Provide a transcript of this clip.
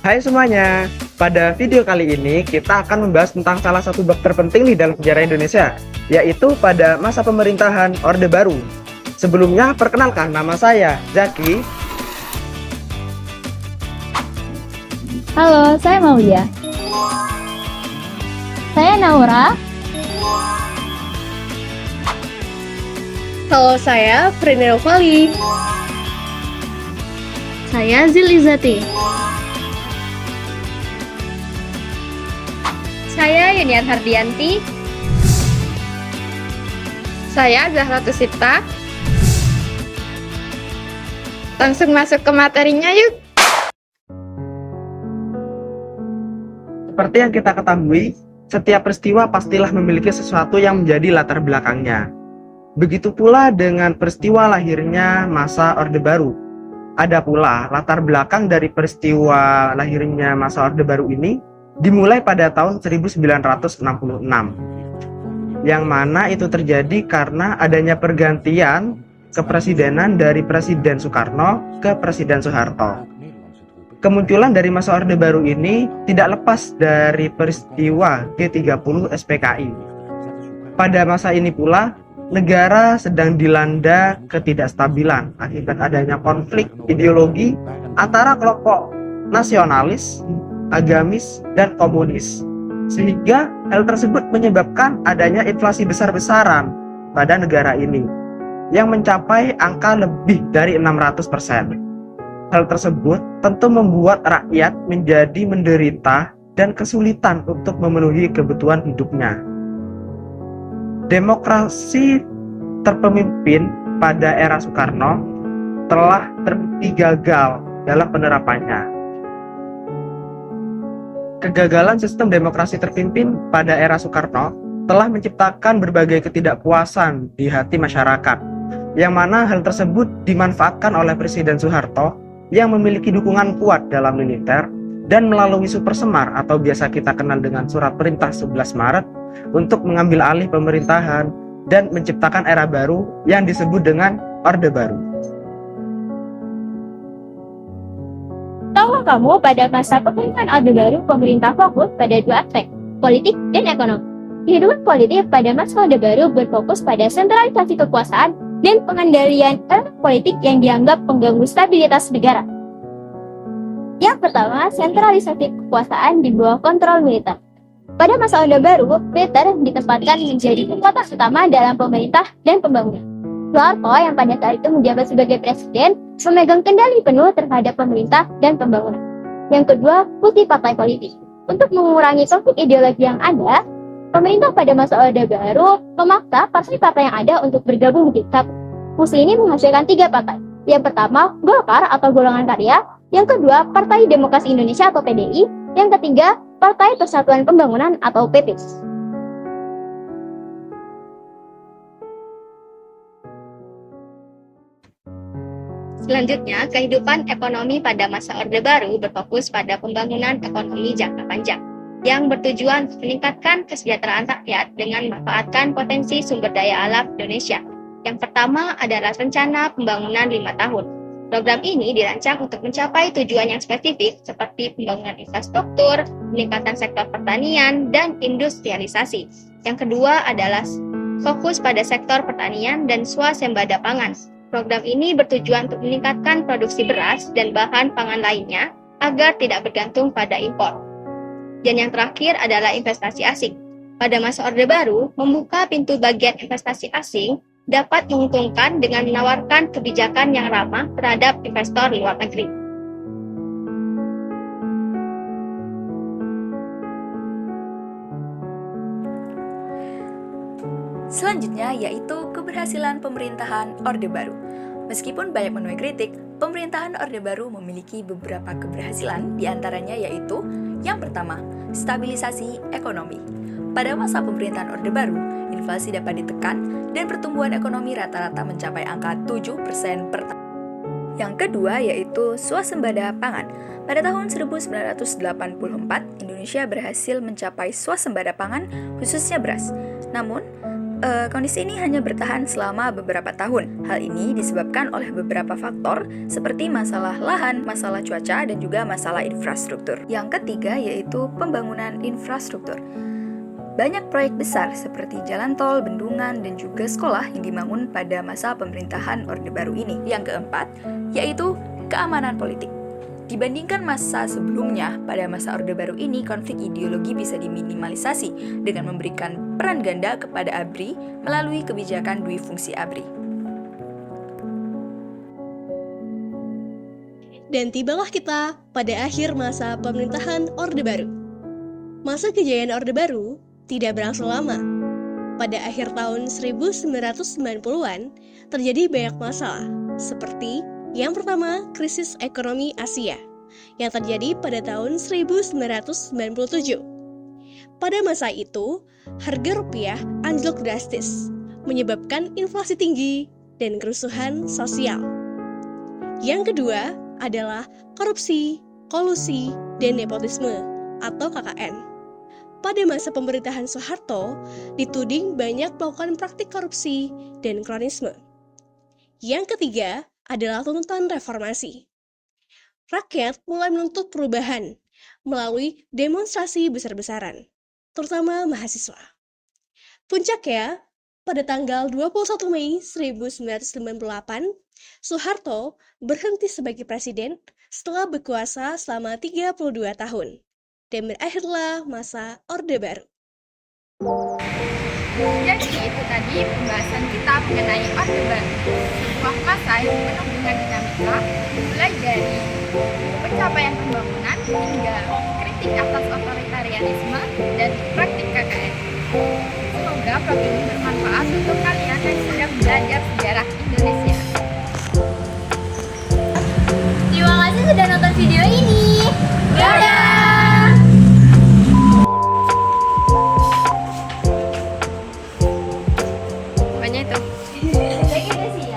Hai semuanya, pada video kali ini kita akan membahas tentang salah satu bab terpenting di dalam sejarah Indonesia, yaitu pada masa pemerintahan Orde Baru. Sebelumnya, perkenalkan nama saya, Zaki. Halo, saya Maulia. Saya Naura. Halo, saya Frida Novali. Saya Zilizati. Saya Yuniar Hardianti. Saya Zahra Tusipta. Langsung masuk ke materinya yuk. Seperti yang kita ketahui, setiap peristiwa pastilah memiliki sesuatu yang menjadi latar belakangnya. Begitu pula dengan peristiwa lahirnya masa Orde Baru. Ada pula latar belakang dari peristiwa lahirnya masa Orde Baru ini dimulai pada tahun 1966, yang mana itu terjadi karena adanya pergantian kepresidenan dari Presiden Soekarno ke Presiden Soeharto. Kemunculan dari masa Orde Baru ini tidak lepas dari peristiwa G30 SPKI. Pada masa ini pula, negara sedang dilanda ketidakstabilan akibat adanya konflik ideologi antara kelompok nasionalis, agamis, dan komunis, sehingga hal tersebut menyebabkan adanya inflasi besar-besaran pada negara ini yang mencapai angka lebih dari 600%. Hal tersebut tentu membuat rakyat menjadi menderita dan kesulitan untuk memenuhi kebutuhan hidupnya. Demokrasi terpemimpin pada era Soekarno telah terbukti gagal dalam penerapannya. Kegagalan sistem demokrasi terpimpin pada era Soekarno telah menciptakan berbagai ketidakpuasan di hati masyarakat, yang mana hal tersebut dimanfaatkan oleh Presiden Soeharto yang memiliki dukungan kuat dalam militer dan melalui Super Semar atau biasa kita kenal dengan Surat Perintah 11 Maret untuk mengambil alih pemerintahan dan menciptakan era baru yang disebut dengan Orde Baru. Tahukah kamu pada masa pemerintahan Orde Baru, pemerintah fokus pada dua aspek, politik dan ekonomi. Kehidupan politik pada masa Orde Baru berfokus pada sentralisasi kekuasaan dan pengendalian elemen politik yang dianggap pengganggu stabilitas negara. Yang pertama, sentralisasi kekuasaan di bawah kontrol militer. Pada masa Orde Baru, militer ditempatkan menjadi kekuatan utama dalam pemerintah dan pembangunan. Soeharto yang pada saat itu menjabat sebagai presiden memegang kendali penuh terhadap pemerintah dan pembangunan. Yang kedua, fungsi partai politik. Untuk mengurangi konflik ideologi yang ada, pemerintah pada masa Orde Baru memaksa partai-partai yang ada untuk bergabung menjadi satu. Fungsi ini menghasilkan 3 partai. Yang pertama, Golkar atau Golongan Karya. Yang kedua, Partai Demokrasi Indonesia atau PDI. Yang ketiga, Partai Persatuan Pembangunan atau PPS. Selanjutnya, kehidupan ekonomi pada masa Orde Baru berfokus pada pembangunan ekonomi jangka panjang yang bertujuan meningkatkan kesejahteraan rakyat dengan memanfaatkan potensi sumber daya alam Indonesia. Yang pertama adalah rencana pembangunan 5 tahun. Program ini dirancang untuk mencapai tujuan yang spesifik seperti pembangunan infrastruktur, peningkatan sektor pertanian, dan industrialisasi. Yang kedua adalah fokus pada sektor pertanian dan swasembada pangan. Program ini bertujuan untuk meningkatkan produksi beras dan bahan pangan lainnya agar tidak bergantung pada impor. Dan yang terakhir adalah investasi asing. Pada masa Orde Baru, membuka pintu bagian investasi asing dapat menguntungkan dengan menawarkan kebijakan yang ramah terhadap investor luar negeri. Selanjutnya yaitu keberhasilan pemerintahan Orde Baru. Meskipun banyak menuai kritik, pemerintahan Orde Baru memiliki beberapa keberhasilan, diantaranya yaitu yang pertama, stabilisasi ekonomi. Pada masa pemerintahan Orde Baru, inflasi dapat ditekan dan pertumbuhan ekonomi rata-rata mencapai angka 7% per tahun. Yang kedua yaitu swasembada pangan. Pada tahun 1984, Indonesia berhasil mencapai swasembada pangan khususnya beras. Namun, Kondisi ini hanya bertahan selama beberapa tahun. Hal ini disebabkan oleh beberapa faktor seperti masalah lahan, masalah cuaca, dan juga masalah infrastruktur. Yang ketiga yaitu pembangunan infrastruktur. Banyak proyek besar seperti jalan tol, bendungan, dan juga sekolah yang dibangun pada masa pemerintahan Orde Baru ini. Yang keempat yaitu keamanan politik. Dibandingkan masa sebelumnya, pada masa Orde Baru ini konflik ideologi bisa diminimalisasi dengan memberikan peran ganda kepada ABRI melalui kebijakan dui fungsi ABRI. Dan tibalah kita pada akhir masa pemerintahan Orde Baru. Masa kejayaan Orde Baru tidak berlangsung lama. Pada akhir tahun 1990-an, terjadi banyak masalah, seperti yang pertama, krisis ekonomi Asia, yang terjadi pada tahun 1997. Pada masa itu, harga rupiah anjlok drastis, menyebabkan inflasi tinggi dan kerusuhan sosial. Yang kedua adalah korupsi, kolusi, dan nepotisme atau KKN. Pada masa pemerintahan Soeharto, dituding banyak melakukan praktik korupsi dan kronisme. Yang ketiga adalah tuntutan reformasi. Rakyat mulai menuntut perubahan melalui demonstrasi besar-besaran, terutama mahasiswa. Puncaknya, pada tanggal 21 Mei 1998, Soeharto berhenti sebagai presiden setelah berkuasa selama 32 tahun, dan berakhirlah masa Orde Baru. Jadi itu tadi pembahasan kita mengenai Orde Baru, sebuah masa yang penuh dengan dinamika, mulai dari pencapaian pembangunan hingga kritik atas otoritarianisme dan praktik KKN. Semoga vlog ini bermanfaat untuk kalian yang sedang belajar sejarah Indonesia. Terima kasih sudah nonton video ini. Dadah! Pokoknya itu. Kayaknya udah sih ya.